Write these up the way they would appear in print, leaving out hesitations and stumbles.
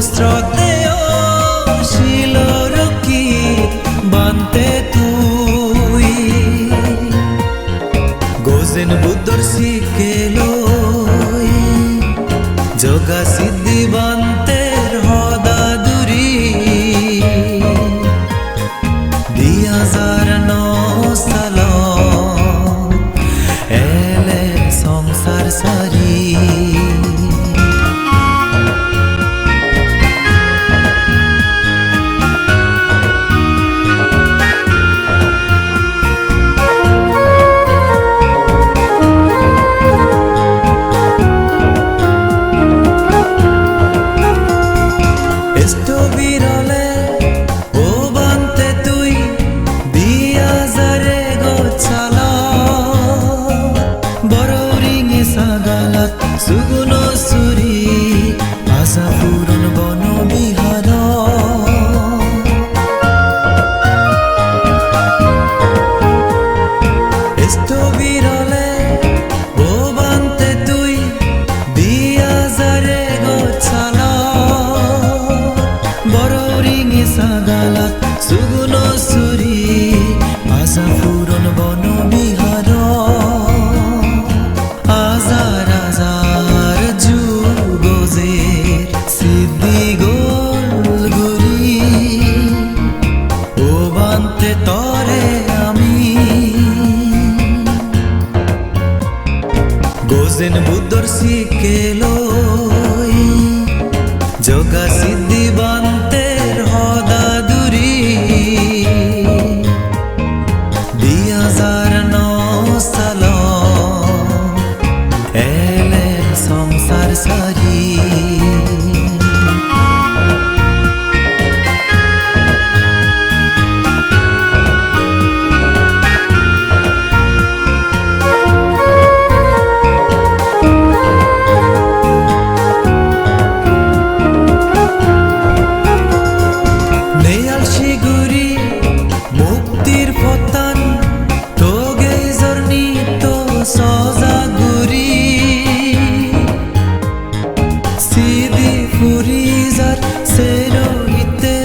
শ্রদ্ধেয় শিলরকি বানতে তুই গোজেন বুদ্ধর শিকেলই যোগা সিদ্ধি বান্তের হদাদুরি দিয়াজার নসাল এলে সংসার সারি বিরলে ও বানতে তুই দিয়াজারে গোছালা বড় রিঙে সাগালাত সুগুন সুরি আশা পূরণ বন বিহার বিরলে ও বানতে তুই দিয়াজারে গোছালা সাগালাত সুগুন সুরি আশা পূরণ বন বিহার আজার আজার যুগজের সিদ্ধি গোল গুরি ও বানতে তরে আমি গোজেন বুদ্ধর শিকেলই যোগা সিদ্ধি বান্তের হদাদুরি দিয়াজার নসাল এলে সংসার সারি মুক্তির ফতান তোগে জর্নি তো সজাগুরি সিদি ফুরিজার সেরোহিতে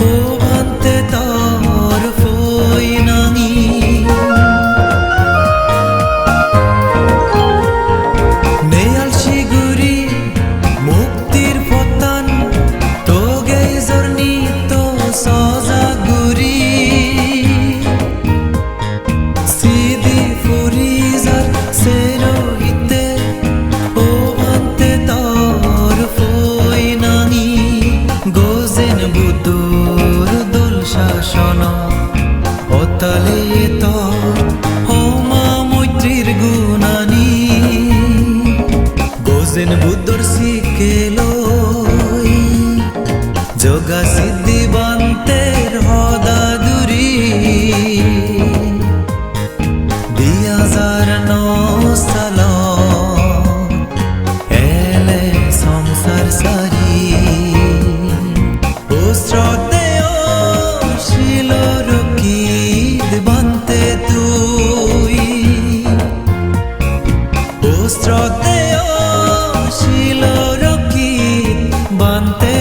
ও ভান্তে তর ফই নাঙি নেয়াল শিগুরি মুক্তির ফতান তোগে জর্নি তো সজাগুরি সিদি ফুরিজার সেরোহিতে ও ভান্তে তর ফই নাঙি গোজেন বুদ্ধর দোল শাসন অতালে তর হোমা মৈত্রীর গুণানি গোজেন বুদ্ধর শিকেলই যোগা সিদ্ধি বান্তের হদাদুরি দিয়াজার নসাল এলে সংসার সারি ও শ্রদ্ধেয় শিলরকি বানতে তুই ও শ্রদ্ধেয় শিলরকি বানতে